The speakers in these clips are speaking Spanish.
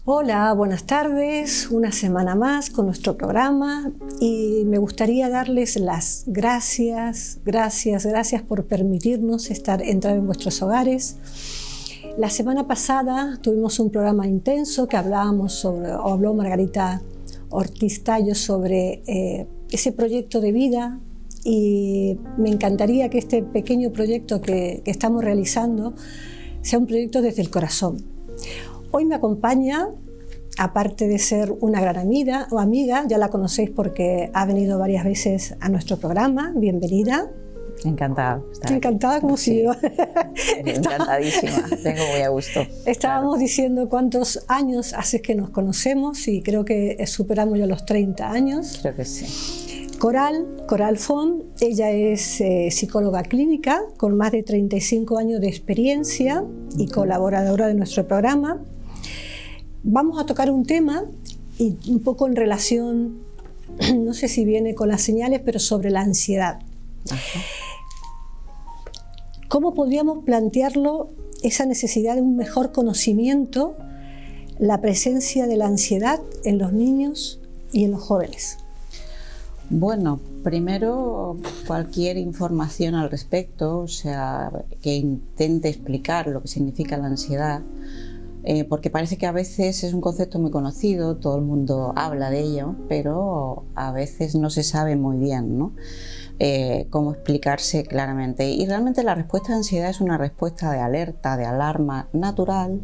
Hola, buenas tardes, una semana más con nuestro programa y me gustaría darles las gracias por permitirnos entrar en vuestros hogares. La semana pasada tuvimos un programa intenso que habló Margarita Ortiz Tallo sobre ese proyecto de vida y me encantaría que este pequeño proyecto que estamos realizando sea un proyecto desde el corazón. Hoy me acompaña, aparte de ser una gran amiga, ya la conocéis porque ha venido varias veces a nuestro programa. Bienvenida. Encantada. Encantada como sí. si yo. Encantadísima, tengo muy a gusto. Estábamos diciendo cuántos años hace que nos conocemos y creo que superamos ya los 30 años. Creo que sí. Coral Font, ella es psicóloga clínica con más de 35 años de experiencia y colaboradora de nuestro programa. Vamos a tocar un tema y un poco en relación, no sé si viene con las señales, pero sobre la ansiedad. Ajá. ¿Cómo podríamos plantearlo, esa necesidad de un mejor conocimiento, la presencia de la ansiedad en los niños y en los jóvenes? Bueno, primero cualquier información al respecto, o sea, que intente explicar lo que significa la ansiedad, porque parece que a veces es un concepto muy conocido, todo el mundo habla de ello, pero a veces no se sabe muy bien, ¿no? Cómo explicarse claramente. Y realmente la respuesta de ansiedad es una respuesta de alerta, de alarma natural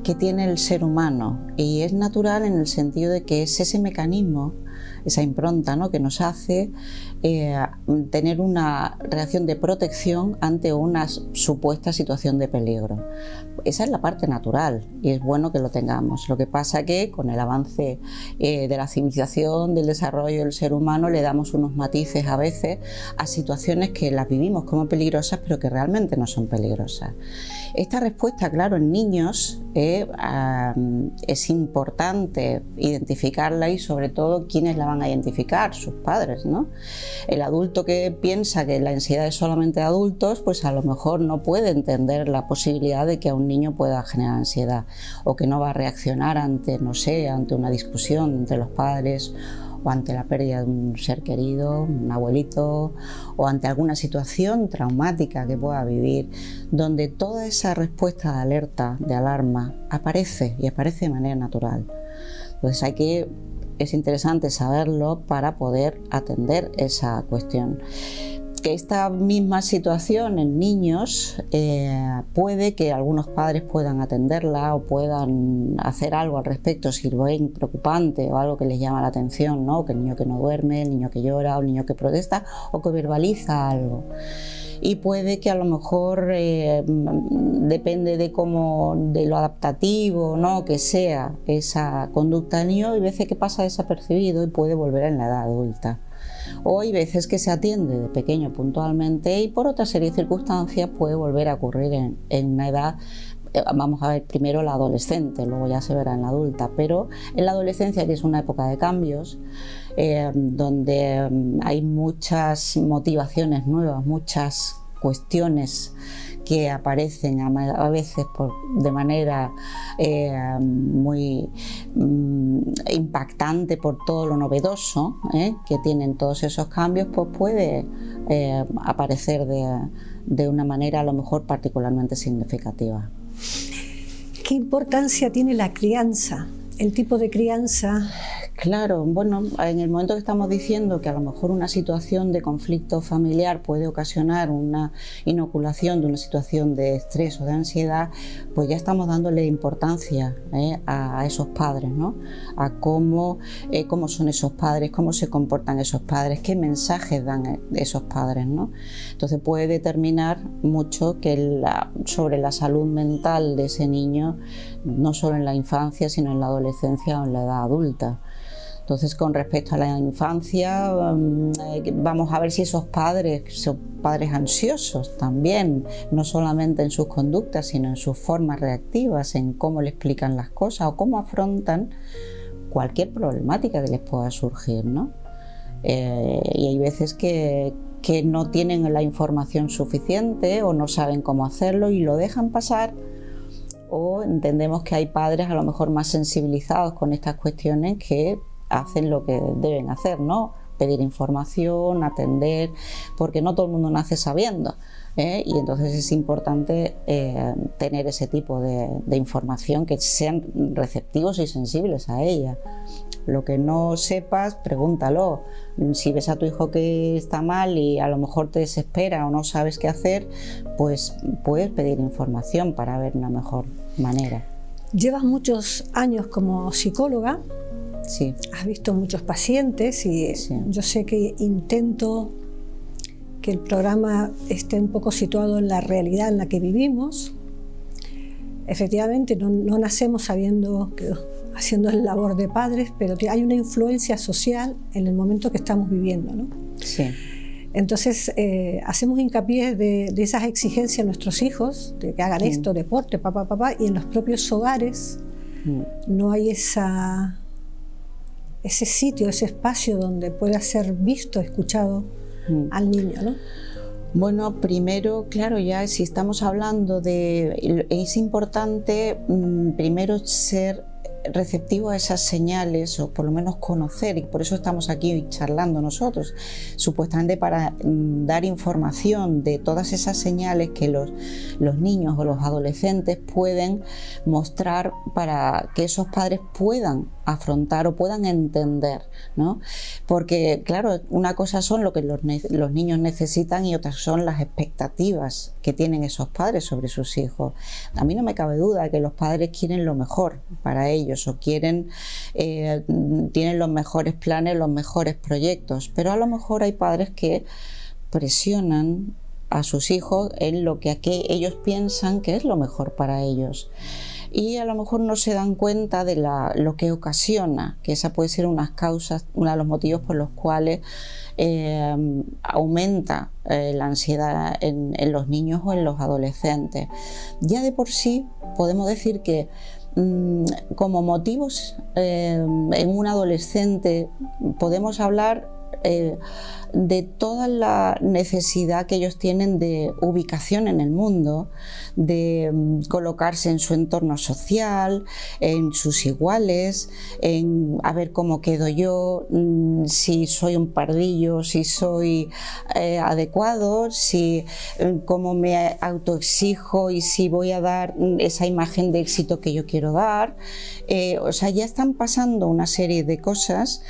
que tiene el ser humano, y es natural en el sentido de que es ese mecanismo, esa impronta, ¿no?, que nos hace tener una reacción de protección ante una supuesta situación de peligro. Esa es la parte natural y es bueno que lo tengamos. Lo que pasa que con el avance de la civilización, del desarrollo del ser humano, le damos unos matices a veces a situaciones que las vivimos como peligrosas pero que realmente no son peligrosas. Esta respuesta, claro, en niños es importante identificarla y sobre todo quiénes la van a identificar, sus padres, ¿no? El adulto que piensa que la ansiedad es solamente de adultos, pues a lo mejor no puede entender la posibilidad de que a un niño pueda generar ansiedad o que no va a reaccionar ante, no sé, ante una discusión entre los padres o ante la pérdida de un ser querido, un abuelito, o ante alguna situación traumática que pueda vivir, donde toda esa respuesta de alerta, de alarma, aparece y aparece de manera natural. Entonces es interesante saberlo para poder atender esa cuestión. Que esta misma situación en niños puede que algunos padres puedan atenderla o puedan hacer algo al respecto si lo ven preocupante o algo que les llama la atención, ¿no? Que el niño que no duerme, el niño que llora, o el niño que protesta o que verbaliza algo. Y puede que a lo mejor depende de lo adaptativo, ¿no?, que sea esa conducta del niño, hay veces que pasa desapercibido y puede volver en la edad adulta. O hay veces que se atiende de pequeño puntualmente y por otra serie de circunstancias puede volver a ocurrir en una edad, vamos a ver primero la adolescente, luego ya se verá en la adulta, pero en la adolescencia, que es una época de cambios, donde hay muchas motivaciones nuevas, muchas cuestiones que aparecen a veces de manera muy impactante por todo lo novedoso que tienen todos esos cambios, pues puede aparecer de una manera a lo mejor particularmente significativa. ¿Qué importancia tiene la crianza, el tipo de crianza? Claro, bueno, en el momento que estamos diciendo que a lo mejor una situación de conflicto familiar puede ocasionar una inoculación de una situación de estrés o de ansiedad, pues ya estamos dándole importancia a esos padres, ¿no? A cómo son esos padres, cómo se comportan esos padres, qué mensajes dan esos padres, ¿no? Entonces puede determinar mucho sobre la salud mental de ese niño, no solo en la infancia, sino en la adolescencia o en la edad adulta. Entonces, con respecto a la infancia, vamos a ver si esos padres son padres ansiosos también, no solamente en sus conductas, sino en sus formas reactivas, en cómo le explican las cosas o cómo afrontan cualquier problemática que les pueda surgir, ¿no? Y hay veces que no tienen la información suficiente o no saben cómo hacerlo y lo dejan pasar o entendemos que hay padres a lo mejor más sensibilizados con estas cuestiones que hacen lo que deben hacer, ¿no? Pedir información, atender, porque no todo el mundo nace sabiendo, y entonces es importante tener ese tipo de información, que sean receptivos y sensibles a ella. Lo que no sepas, pregúntalo. Si ves a tu hijo que está mal y a lo mejor te desespera o no sabes qué hacer, pues puedes pedir información para ver una mejor manera. Llevas muchos años como psicóloga. Sí. Has visto muchos pacientes y sí. Yo sé que intento que el programa esté un poco situado en la realidad en la que vivimos. Efectivamente, no nacemos haciendo la labor de padres, pero hay una influencia social en el momento que estamos viviendo, ¿no? Sí. Entonces, hacemos hincapié de esas exigencias a nuestros hijos, de que hagan esto, deporte, papá, y en los propios hogares no hay ese sitio, ese espacio donde pueda ser visto, escuchado al niño, ¿no? Bueno, primero, claro, ya si estamos hablando es importante primero ser receptivo a esas señales, o por lo menos conocer, y por eso estamos aquí charlando nosotros, supuestamente para dar información de todas esas señales que los niños o los adolescentes pueden mostrar para que esos padres puedan afrontar o puedan entender, ¿no? Porque claro, una cosa son lo que los niños necesitan y otras son las expectativas que tienen esos padres sobre sus hijos. A mí no me cabe duda que los padres quieren lo mejor para ellos, o tienen los mejores planes, los mejores proyectos, pero a lo mejor hay padres que presionan a sus hijos en lo que ellos piensan que es lo mejor para ellos, y a lo mejor no se dan cuenta de lo que ocasiona, que esa puede ser unas causas, uno de los motivos por los cuales aumenta la ansiedad en los niños o en los adolescentes. Ya de por sí podemos decir que como motivos en un adolescente podemos hablar de toda la necesidad que ellos tienen de ubicación en el mundo, de colocarse en su entorno social, en sus iguales, en a ver cómo quedo yo, si soy un pardillo, si soy adecuado, cómo me autoexijo y si voy a dar esa imagen de éxito que yo quiero dar. O sea, ya están pasando una serie de cosas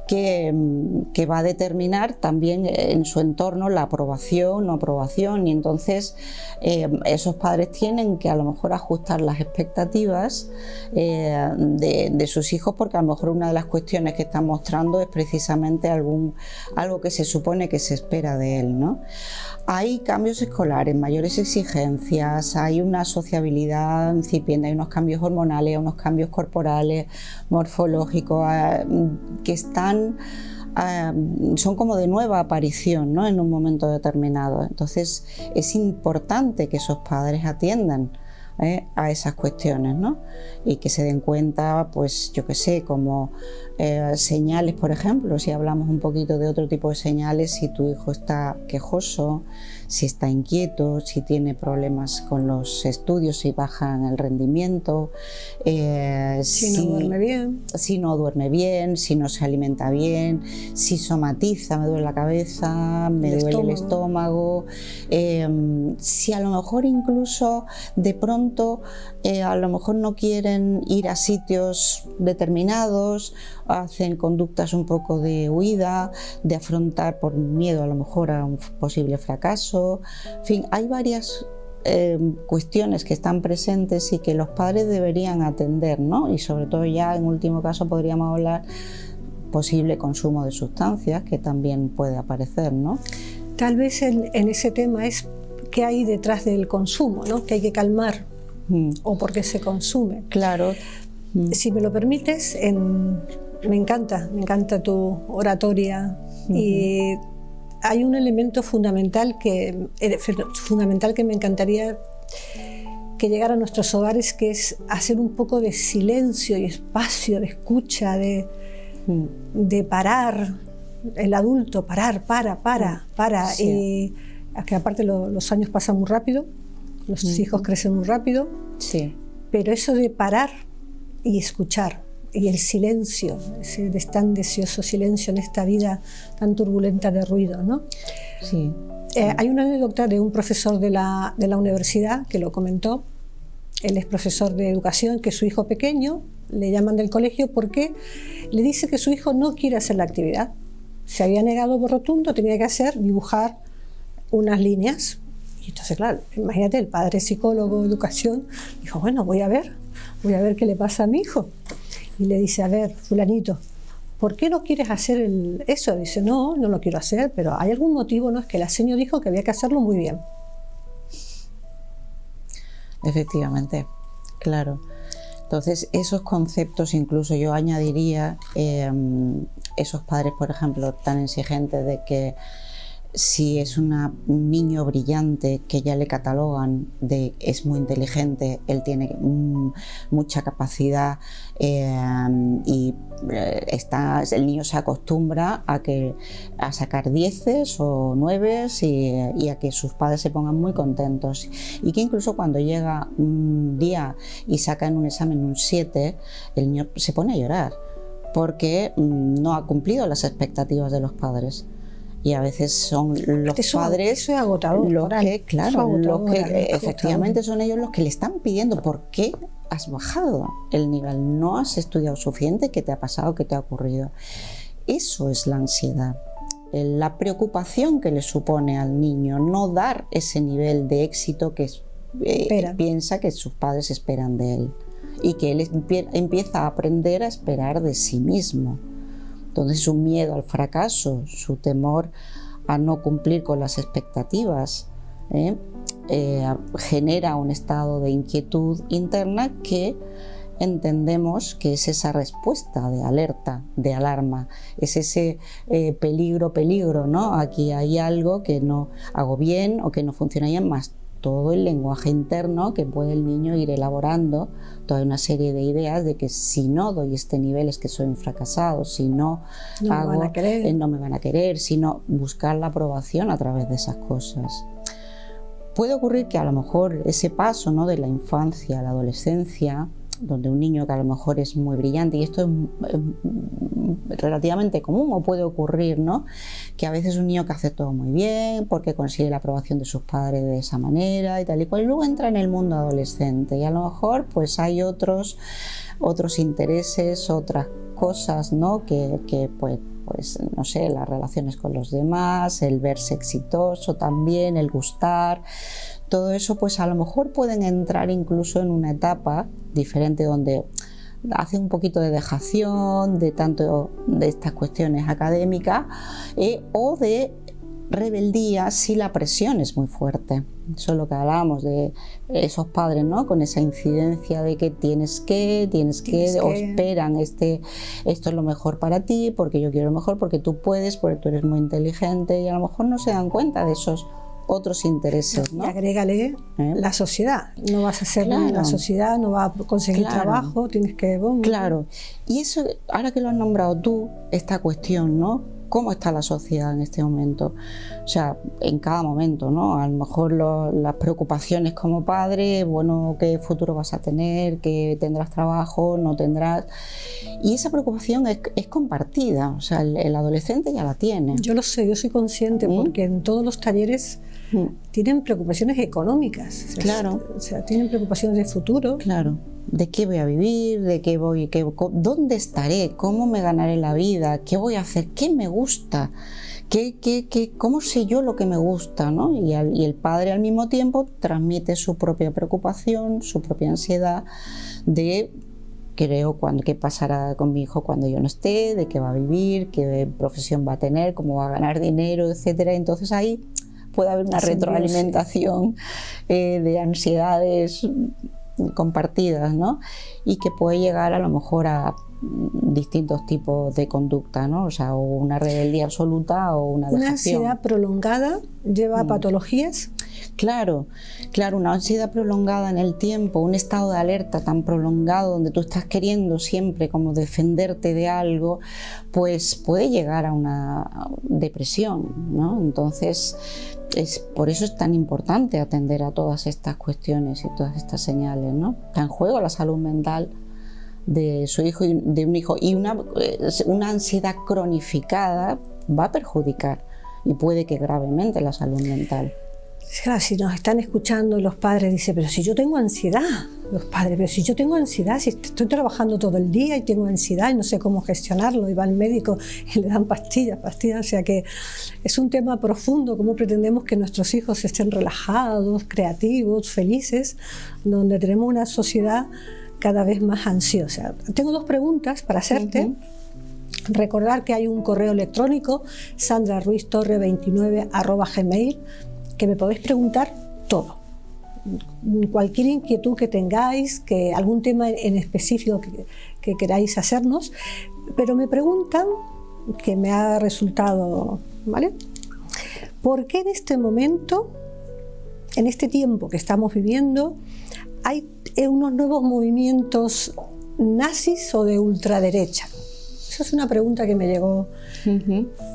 que va a determinar también en su entorno la aprobación o no aprobación, y entonces esos padres tienen que a lo mejor ajustar las expectativas de sus hijos, porque a lo mejor una de las cuestiones que están mostrando es precisamente algo que se supone que se espera de él, ¿no? Hay cambios escolares, mayores exigencias, hay una sociabilidad incipiente, hay unos cambios hormonales, unos cambios corporales, morfológicos, que son como de nueva aparición, ¿no? En un momento determinado. Entonces es importante que esos padres atiendan a esas cuestiones, ¿no? Y que se den cuenta, pues yo qué sé, como señales, por ejemplo, si hablamos un poquito de otro tipo de señales, si tu hijo está quejoso, si está inquieto, si tiene problemas con los estudios, si bajan el rendimiento, si no duerme bien, si no se alimenta bien, si somatiza, me duele la cabeza, me duele el estómago, si a lo mejor incluso de pronto a lo mejor no quieren ir a sitios determinados, hacen conductas un poco de huida, de afrontar por miedo a lo mejor a un posible fracaso. En fin, hay varias cuestiones que están presentes y que los padres deberían atender, ¿no? Y sobre todo ya en último caso podríamos hablar posible consumo de sustancias, que también puede aparecer, ¿no? Tal vez en ese tema es qué hay detrás del consumo, ¿no? Que hay que calmar o por qué se consume. Claro. Si me lo permites, me encanta tu oratoria y hay un elemento fundamental que me encantaría que llegara a nuestros hogares, que es hacer un poco de silencio y espacio, de escucha, de parar, el adulto, para. Sí. Y que aparte los años pasan muy rápido, los hijos crecen muy rápido. Sí. pero eso de parar y escuchar, y el silencio, ese tan deseoso silencio en esta vida tan turbulenta de ruido, ¿no? Sí. Hay una anécdota de un profesor de la universidad que lo comentó. Él es profesor de educación, que su hijo pequeño le llaman del colegio porque le dice que su hijo no quiere hacer la actividad. Se había negado por rotundo, tenía que dibujar unas líneas. Y entonces, claro, imagínate, el padre psicólogo de educación dijo, bueno, voy a ver qué le pasa a mi hijo. Y le dice, a ver, fulanito, ¿por qué no quieres hacer eso? Dice, no lo quiero hacer, pero hay algún motivo, ¿no? Es que la señora dijo que había que hacerlo muy bien. Efectivamente, claro. Entonces, esos conceptos, incluso yo añadiría esos padres, por ejemplo, tan exigentes de que si es un niño brillante que ya le catalogan de es muy inteligente, él tiene mucha capacidad y el niño se acostumbra a sacar 10 o 9 y a que sus padres se pongan muy contentos, y que incluso cuando llega un día y saca en un examen un 7, el niño se pone a llorar porque no ha cumplido las expectativas de los padres. Y a veces son los padres eso es agotador, los que, claro, los que efectivamente agotador. Son ellos los que le están pidiendo ¿por qué has bajado el nivel? ¿No has estudiado suficiente? ¿Qué te ha pasado? ¿Qué te ha ocurrido? Eso es la ansiedad, la preocupación que le supone al niño no dar ese nivel de éxito que piensa que sus padres esperan de él, y que él empieza a aprender a esperar de sí mismo. Entonces su miedo al fracaso, su temor a no cumplir con las expectativas, genera un estado de inquietud interna que entendemos que es esa respuesta de alerta, de alarma, es ese peligro, ¿no? Aquí hay algo que no hago bien o que no funciona bien, más todo el lenguaje interno que puede el niño ir elaborando, toda una serie de ideas de que si no doy este nivel es que soy un fracasado, si no hago, no me van a querer, sino buscar la aprobación a través de esas cosas. Puede ocurrir que a lo mejor ese paso, ¿no?, de la infancia a la adolescencia, donde un niño que a lo mejor es muy brillante, y esto es relativamente común, o puede ocurrir, ¿no?, que a veces un niño que hace todo muy bien porque consigue la aprobación de sus padres de esa manera y tal y cual, y luego entra en el mundo adolescente y a lo mejor pues hay otros intereses, otras cosas, ¿no?, que pues no sé, las relaciones con los demás, el verse exitoso también, el gustar, todo eso pues a lo mejor pueden entrar incluso en una etapa diferente donde hace un poquito de dejación de tanto de estas cuestiones académicas o de rebeldía si la presión es muy fuerte. Eso es lo que hablábamos de esos padres, ¿no?, con esa incidencia de que tienes que o esperan esto es lo mejor para ti, porque yo quiero lo mejor, porque tú puedes, porque tú eres muy inteligente, y a lo mejor no se dan cuenta de esos otros intereses, ¿no? Y agrégale la sociedad. No vas a hacer la sociedad, no vas a conseguir trabajo, tienes que... Claro. Y eso, ahora que lo has nombrado tú, esta cuestión, ¿no? ¿Cómo está la sociedad en este momento? O sea, en cada momento, ¿no? A lo mejor las preocupaciones como padre, bueno, ¿qué futuro vas a tener? ¿Que tendrás trabajo? ¿No tendrás? Y esa preocupación es compartida, o sea, el adolescente ya la tiene. Yo lo sé, yo soy consciente porque en todos los talleres tienen preocupaciones económicas. Claro. O sea, tienen preocupaciones de futuro. Claro. ¿De qué voy a vivir? ¿De qué voy? ¿Dónde estaré? ¿Cómo me ganaré la vida? ¿Qué voy a hacer? ¿Qué me gusta? ¿Cómo sé yo lo que me gusta, ¿no? Y el padre al mismo tiempo transmite su propia preocupación, su propia ansiedad de qué pasará con mi hijo cuando yo no esté, de qué va a vivir, qué profesión va a tener, cómo va a ganar dinero, etcétera. Entonces ahí puede haber una retroalimentación de ansiedades compartidas, ¿no? Y que puede llegar a lo mejor a distintos tipos de conducta, ¿no? O sea, o una rebeldía absoluta o una dejación. Una ansiedad prolongada lleva a patologías Claro, claro, una ansiedad prolongada en el tiempo, un estado de alerta tan prolongado donde tú estás queriendo siempre como defenderte de algo, pues puede llegar a una depresión, ¿no? Entonces, por eso es tan importante atender a todas estas cuestiones y todas estas señales, ¿no? Está en juego la salud mental de su hijo, de un hijo, y una ansiedad cronificada va a perjudicar y puede que gravemente la salud mental. Claro, si nos están escuchando los padres dicen, pero si yo tengo ansiedad, los padres, pero si yo tengo ansiedad, si estoy trabajando todo el día y tengo ansiedad y no sé cómo gestionarlo, y va al médico y le dan pastillas, o sea que es un tema profundo, cómo pretendemos que nuestros hijos estén relajados, creativos, felices, donde tenemos una sociedad cada vez más ansiosa. Tengo 2 preguntas para hacerte. Recordar que hay un correo electrónico, sandraruiztorre29@gmail, que me podéis preguntar todo. Cualquier inquietud que tengáis, que algún tema en específico que queráis hacernos, pero me preguntan, que me ha resultado, ¿vale? ¿Por qué en este momento, en este tiempo que estamos viviendo, hay unos nuevos movimientos nazis o de ultraderecha? Esa es una pregunta que me llegó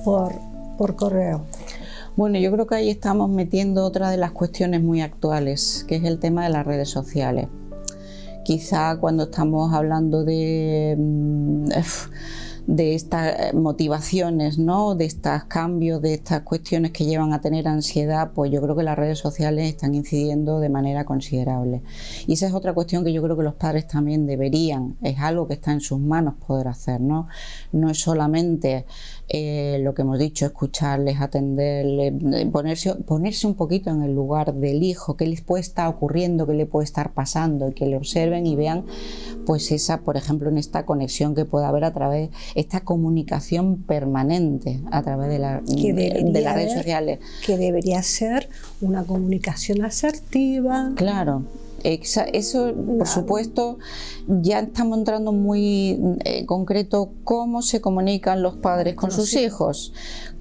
por correo. Bueno, yo creo que ahí estamos metiendo otra de las cuestiones muy actuales, que es el tema de las redes sociales. Quizá cuando estamos hablando de estas motivaciones, ¿no? De estos cambios, de estas cuestiones que llevan a tener ansiedad, pues yo creo que las redes sociales están incidiendo de manera considerable. Y esa es otra cuestión que yo creo que los padres también deberían, es algo que está en sus manos poder hacer, ¿no? No es solamente lo que hemos dicho, escucharles, atenderles, ponerse un poquito en el lugar del hijo, qué les puede estar ocurriendo, qué le puede estar pasando, y que le observen y vean, pues esa, por ejemplo, en esta conexión que puede haber a través, esta comunicación permanente a través de las redes sociales. Que debería ser una comunicación asertiva. Claro. Eso, por supuesto, ya estamos entrando muy concreto cómo se comunican los padres con sus hijos.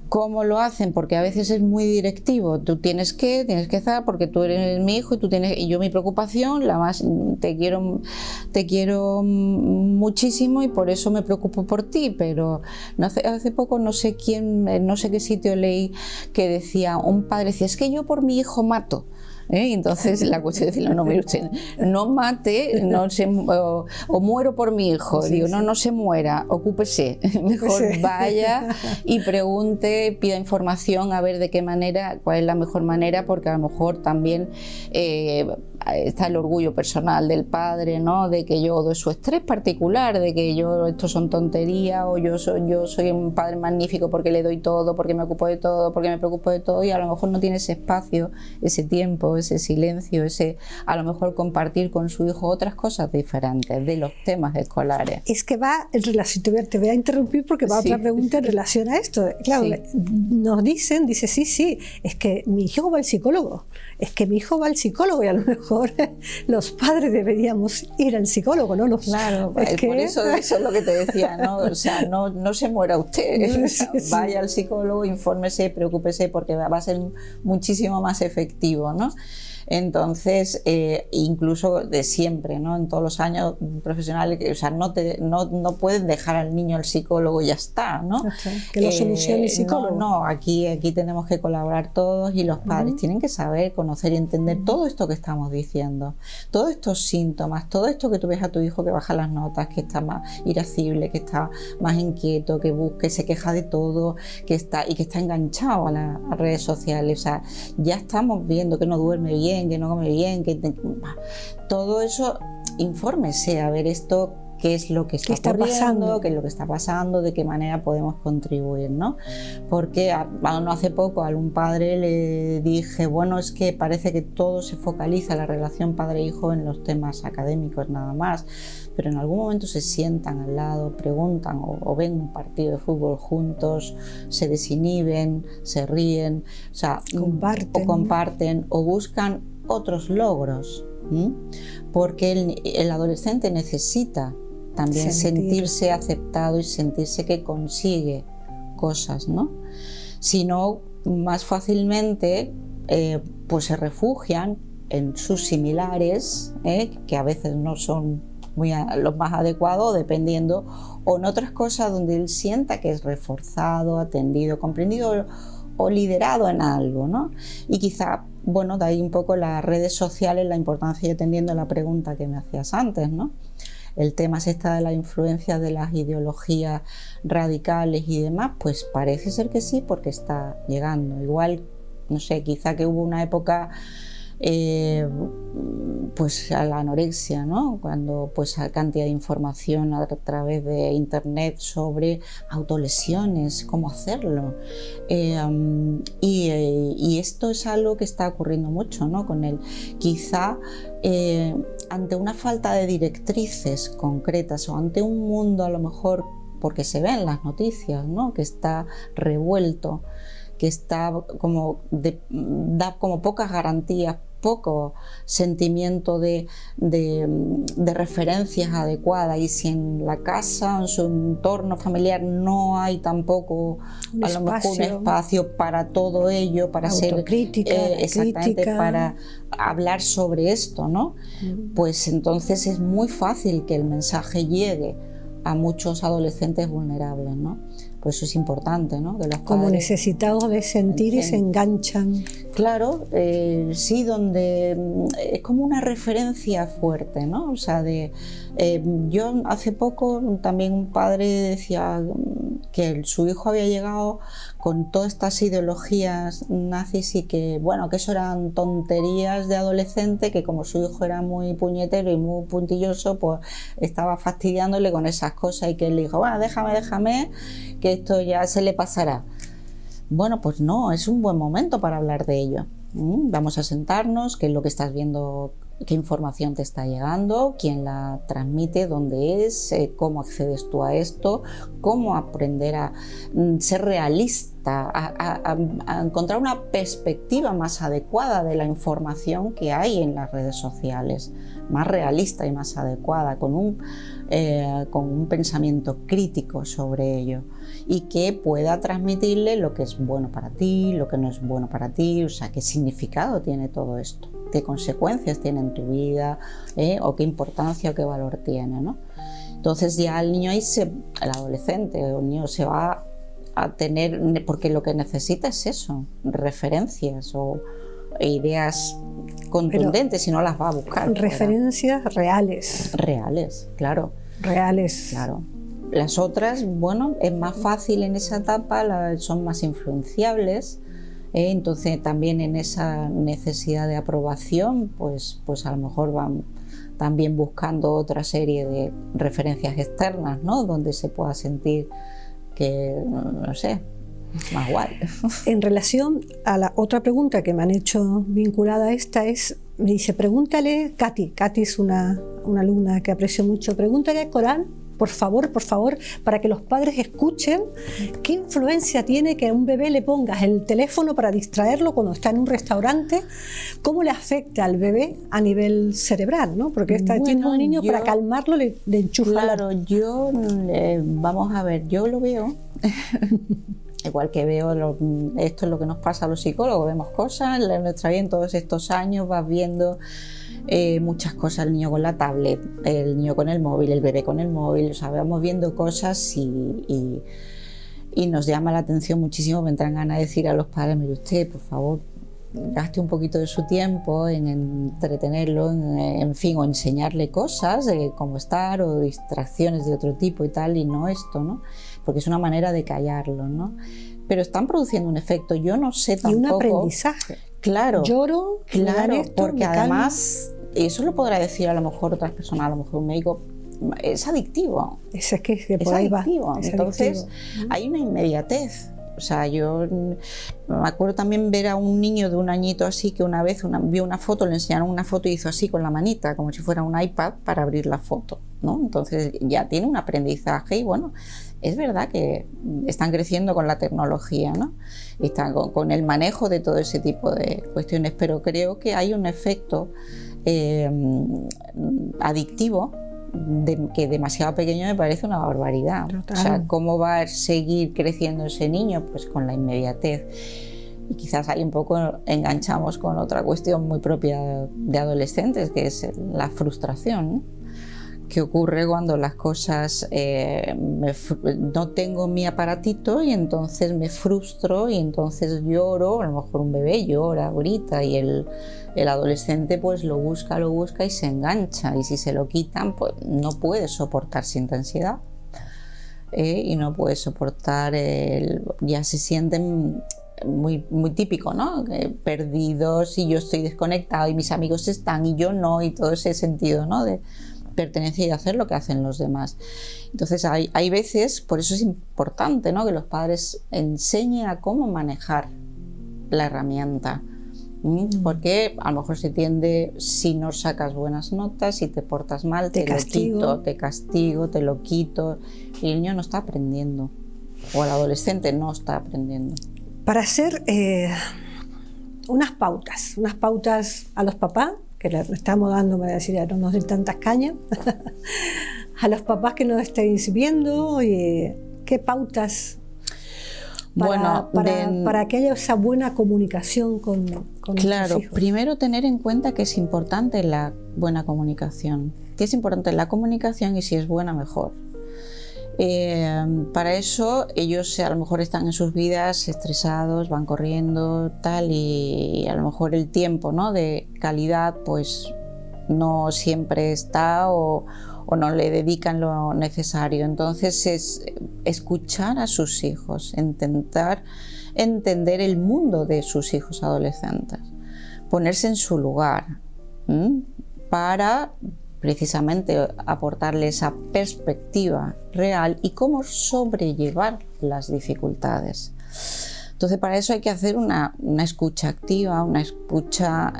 ¿Cómo lo hacen? Porque a veces es muy directivo. Tú tienes que estar porque tú eres mi hijo y yo mi preocupación, te quiero muchísimo y por eso me preocupo por ti. Pero hace poco no sé qué sitio leí que decía, un padre decía, es que yo por mi hijo mato. Entonces la cuestión es decirle, no, mire usted, no mate, o muero por mi hijo. Sí, digo, no se muera, ocúpese, mejor vaya y pregunte, pida información a ver de qué manera, cuál es la mejor manera, porque a lo mejor también está el orgullo personal del padre, ¿no? De que yo doy su estrés particular, de que esto son tonterías, o yo soy un padre magnífico porque le doy todo, porque me ocupo de todo, porque me preocupo de todo, y a lo mejor no tiene ese espacio, ese tiempo, ese silencio, a lo mejor compartir con su hijo otras cosas diferentes de los temas escolares. Es que va en relación, te voy a interrumpir porque va otra pregunta en relación a esto. Claro, nos dice, sí, es que mi hijo va al psicólogo, y a lo mejor los padres deberíamos ir al psicólogo, ¿no? Claro, por eso es lo que te decía, ¿no? O sea, no se muera usted, vaya al psicólogo, infórmese, preocúpese, porque va a ser muchísimo más efectivo, ¿no? Entonces, incluso de siempre, ¿no? En todos los años profesionales, o sea, no pueden dejar al niño al psicólogo y ya está, ¿no? Okay. Que lo solucione el psicólogo. No, aquí tenemos que colaborar todos, y los padres tienen que saber, conocer y entender todo esto que estamos diciendo, todos estos síntomas, todo esto que tú ves a tu hijo que baja las notas, que está más irascible, que está más inquieto, que se queja de todo, que está enganchado a las redes sociales. O sea, ya estamos viendo que no duerme bien, que no come bien, todo eso, infórmese a ver esto, qué es lo que está pasando, qué es lo que está pasando, de qué manera podemos contribuir, ¿no? Porque no hace poco a un padre le dije, bueno, es que parece que todo se focaliza, la relación padre-hijo, en los temas académicos nada más, pero en algún momento se sientan al lado, preguntan o ven un partido de fútbol juntos, se desinhiben, se ríen, o sea, comparten o buscan otros logros, porque el adolescente necesita también sentirse aceptado y sentirse que consigue cosas, ¿no? Si no, más fácilmente pues se refugian en sus similares, que a veces no son los más adecuados, dependiendo, o en otras cosas donde él sienta que es reforzado, atendido, comprendido o liderado en algo, ¿no? Y quizá, bueno, de ahí un poco las redes sociales, la importancia, y atendiendo a la pregunta que me hacías antes, ¿no? El tema es esta de la influencia de las ideologías radicales y demás, pues parece ser que sí, porque está llegando. Igual, no sé, quizá que hubo una época pues a la anorexia, ¿no? Cuando pues hay cantidad de información a través de internet sobre autolesiones, cómo hacerlo, y esto es algo que está ocurriendo mucho, ¿no? Con él, quizá ante una falta de directrices concretas o ante un mundo a lo mejor, porque se ve en las noticias, ¿no? Que está revuelto, que está da como pocas garantías, poco sentimiento de referencias adecuadas, y si en la casa, en su entorno familiar, no hay tampoco a lo mejor un espacio para todo ello, para ser exactamente, para hablar sobre esto, ¿no? Pues entonces es muy fácil que el mensaje llegue a muchos adolescentes vulnerables, ¿no? Por eso es importante, ¿no? Que los como padres, necesitados de sentir y se enganchan. Claro, sí, donde es como una referencia fuerte, ¿no? O sea, yo hace poco también un padre decía que su hijo había llegado con todas estas ideologías nazis y que, bueno, que eso eran tonterías de adolescente, que como su hijo era muy puñetero y muy puntilloso, pues estaba fastidiándole con esas cosas, y que él le dijo, bueno, déjame, que esto ya se le pasará. Bueno, pues no, es un buen momento para hablar de ello. Vamos a sentarnos, qué es lo que estás viendo, qué información te está llegando, quién la transmite, dónde es, cómo accedes tú a esto, cómo aprender a ser realista, a encontrar una perspectiva más adecuada de la información que hay en las redes sociales, más realista y más adecuada, con un pensamiento crítico sobre ello, y que pueda transmitirle lo que es bueno para ti, lo que no es bueno para ti, o sea, qué significado tiene todo esto, qué consecuencias tiene en tu vida, o qué importancia o qué valor tiene, ¿no? Entonces ya el niño ahí, el adolescente o el niño se va a tener, porque lo que necesita es eso, referencias o ideas contundentes, si no las va a buscar. Referencias reales. Reales, claro. Reales. Claro. Las otras, bueno, es más fácil en esa etapa, son más influenciables, entonces también en esa necesidad de aprobación, pues a lo mejor van también buscando otra serie de referencias externas, ¿no? Donde se pueda sentir que, no sé, más guay. En relación a la otra pregunta que me han hecho vinculada a esta me dice, pregúntale, Katy es una alumna que aprecio mucho, pregúntale a Coral, por favor, para que los padres escuchen qué influencia tiene que a un bebé le pongas el teléfono para distraerlo cuando está en un restaurante, cómo le afecta al bebé a nivel cerebral, ¿no? Porque tiene un niño, para calmarlo le enchufa. Claro, vamos a ver, yo lo veo. Igual que veo, esto es lo que nos pasa a los psicólogos, vemos cosas en nuestra vida en todos estos años, vas viendo muchas cosas, el niño con la tablet, el niño con el móvil, el bebé con el móvil, o sea, vamos viendo cosas y nos llama la atención muchísimo, me entran ganas de decir a los padres, mire usted, por favor, gaste un poquito de su tiempo en entretenerlo, en fin, o enseñarle cosas de cómo estar, o distracciones de otro tipo y tal, y no esto, ¿no? Porque es una manera de callarlo, ¿no? Pero están produciendo un efecto, yo no sé tampoco. Y un aprendizaje. Claro. Lloro, claro, porque además, eso lo podrá decir a lo mejor otras personas, a lo mejor un médico, es adictivo. Es por ahí adictivo. Va. Entonces, hay una inmediatez. O sea, yo me acuerdo también ver a un niño de un añito así, que una vez vio una foto, le enseñaron una foto y hizo así con la manita, como si fuera un iPad para abrir la foto, ¿no? Entonces ya tiene un aprendizaje y bueno, es verdad que están creciendo con la tecnología, ¿no? Están con el manejo de todo ese tipo de cuestiones, pero creo que hay un efecto adictivo que demasiado pequeño me parece una barbaridad. Total. O sea, ¿cómo va a seguir creciendo ese niño? Pues con la inmediatez. Y quizás ahí un poco enganchamos con otra cuestión muy propia de adolescentes, que es la frustración, ¿no? Que ocurre cuando las cosas no tengo mi aparatito y entonces me frustro y entonces lloro. A lo mejor un bebé llora, grita, y el adolescente pues lo busca y se engancha, y si se lo quitan pues no puede soportar esa intensidad, y no puede soportar ya se sienten muy, muy típico, ¿no? Perdidos, y yo estoy desconectado y mis amigos están y yo no, y todo ese sentido, ¿no? De pertenencia y de hacer lo que hacen los demás. Entonces hay veces, por eso es importante, ¿no?, que los padres enseñen a cómo manejar la herramienta, porque a lo mejor se tiende, si no sacas buenas notas, si te portas mal, te lo quito, te castigo, te lo quito, y el niño no está aprendiendo, o el adolescente no está aprendiendo. Para hacer unas pautas a los papás, que le estamos dando, me voy a decir, ya no nos den tantas cañas, a los papás que nos estáis viendo, ¿qué pautas para que haya esa buena comunicación con Claro, nuestros hijos? Primero tener en cuenta que es importante la buena comunicación, que es importante la comunicación, y si es buena, mejor. Para eso ellos a lo mejor están en sus vidas estresados, van corriendo, tal, y a lo mejor el tiempo, ¿no?, de calidad pues no siempre está, o no le dedican lo necesario. Entonces es escuchar a sus hijos, intentar entender el mundo de sus hijos adolescentes, ponerse en su lugar, para precisamente aportarle esa perspectiva real y cómo sobrellevar las dificultades. Entonces, para eso hay que hacer una escucha activa, una escucha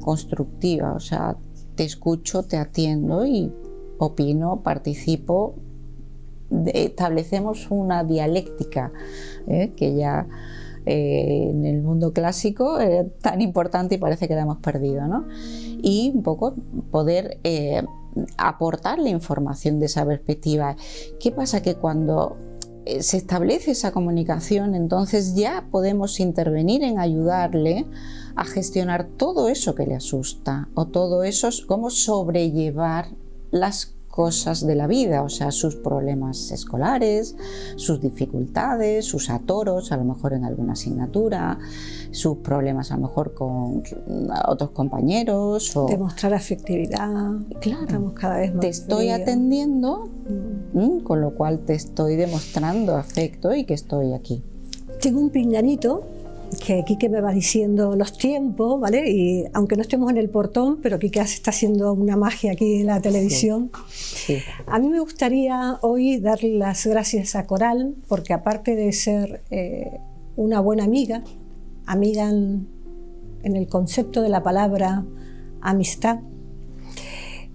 constructiva. O sea, te escucho, te atiendo y opino, participo. Establecemos una dialéctica que ya en el mundo clásico era tan importante y parece que la hemos perdido, ¿no? Y un poco poder aportarle información de esa perspectiva. ¿Qué pasa? Que cuando se establece esa comunicación, entonces ya podemos intervenir en ayudarle a gestionar todo eso que le asusta, o todo eso, cómo sobrellevar las cosas de la vida, o sea, sus problemas escolares, sus dificultades, sus atoros, a lo mejor en alguna asignatura, sus problemas a lo mejor con otros compañeros. O demostrar afectividad. Claro, estamos cada vez más te estoy atendiendo, con lo cual te estoy demostrando afecto y que estoy aquí. Tengo un pinganito que Quique me va diciendo los tiempos, ¿vale? Y aunque no estemos en el portón, pero Quique está haciendo una magia aquí en la televisión. Sí. A mí me gustaría hoy darle las gracias a Coral, porque aparte de ser una buena amiga en el concepto de la palabra amistad,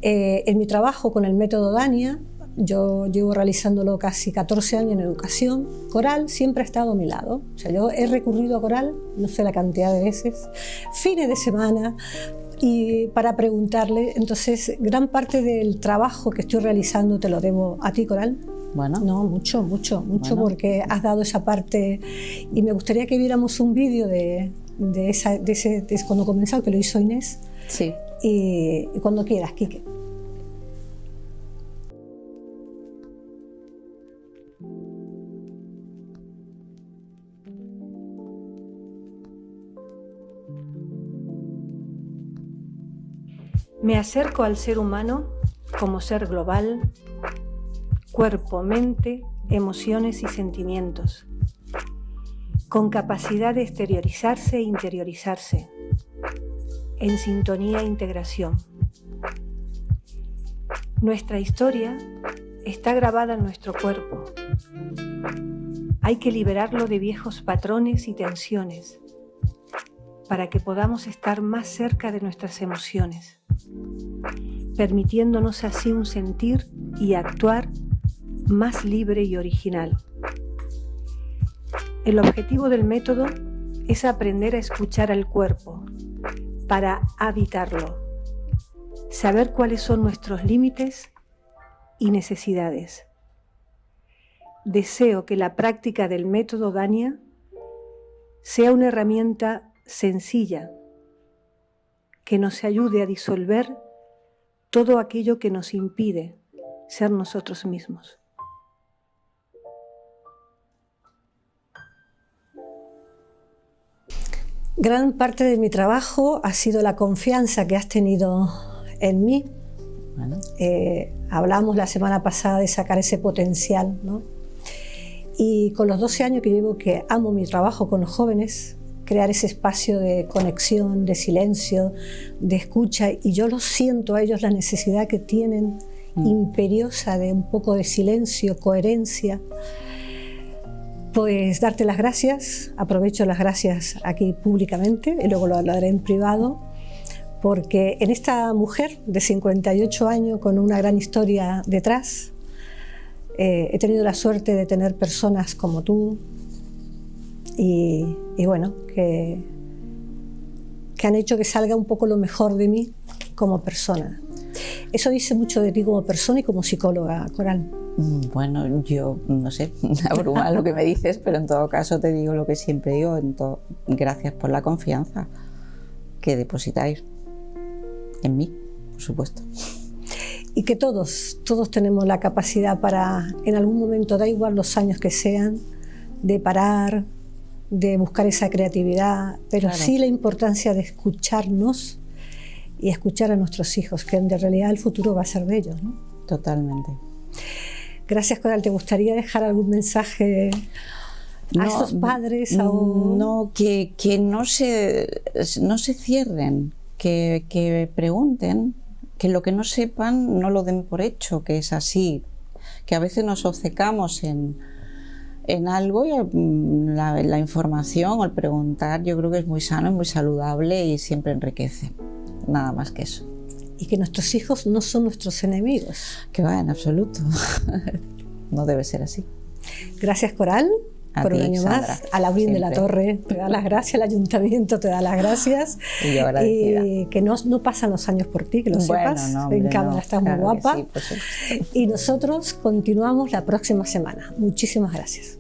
en mi trabajo con el método Dania, yo llevo realizándolo casi 14 años en educación. Coral siempre ha estado a mi lado. O sea, yo he recurrido a Coral, no sé la cantidad de veces, fines de semana, y para preguntarle. Entonces, gran parte del trabajo que estoy realizando te lo debo a ti, Coral. Bueno. No, mucho, bueno, porque has dado esa parte, y me gustaría que viéramos un vídeo de cuando comenzó, que lo hizo Inés. Sí. Y cuando quieras, Quique. Me acerco al ser humano como ser global, cuerpo, mente, emociones y sentimientos, con capacidad de exteriorizarse e interiorizarse, en sintonía e integración. Nuestra historia está grabada en nuestro cuerpo. Hay que liberarlo de viejos patrones y tensiones para que podamos estar más cerca de nuestras emociones, permitiéndonos así un sentir y actuar más libre y original. El objetivo del método es aprender a escuchar al cuerpo para habitarlo, saber cuáles son nuestros límites y necesidades. Deseo que la práctica del método Dania sea una herramienta sencilla que nos ayude a disolver todo aquello que nos impide ser nosotros mismos. Gran parte de mi trabajo ha sido la confianza que has tenido en mí. Bueno. Hablamos la semana pasada de sacar ese potencial, ¿no? Y con los 12 años que llevo, que amo mi trabajo con los jóvenes, crear ese espacio de conexión, de silencio, de escucha, y yo lo siento a ellos, la necesidad que tienen imperiosa de un poco de silencio, coherencia. Pues darte las gracias, aprovecho las gracias aquí públicamente y luego lo hablaré en privado, porque en esta mujer de 58 años con una gran historia detrás, he tenido la suerte de tener personas como tú y bueno, que han hecho que salga un poco lo mejor de mí como persona. Eso dice mucho de ti como persona y como psicóloga, Coral. Bueno, yo no sé, me abruma lo que me dices, pero en todo caso te digo lo que siempre digo, gracias por la confianza que depositáis en mí, por supuesto. Y que todos tenemos la capacidad para, en algún momento, da igual los años que sean, de parar, de buscar esa creatividad, pero claro, sí la importancia de escucharnos y escuchar a nuestros hijos, que en realidad el futuro va a ser de ellos, ¿no? Totalmente. Gracias, Coral. ¿Te gustaría dejar algún mensaje a estos padres? No, que no se cierren, que pregunten, que lo que no sepan no lo den por hecho, que es así, que a veces nos obcecamos en algo y la información o el preguntar yo creo que es muy sano, es muy saludable y siempre enriquece, nada más que eso. Y que nuestros hijos no son nuestros enemigos. Que va, en absoluto. No debe ser así. Gracias, Coral, por un año más. A Laurín de la Torre te da las gracias, el ayuntamiento te da las gracias. Y yo agradecida. Y que no pasan los años por ti, que lo sepas. No, hombre, en cámara estás muy guapa. Sí, y nosotros continuamos la próxima semana. Muchísimas gracias.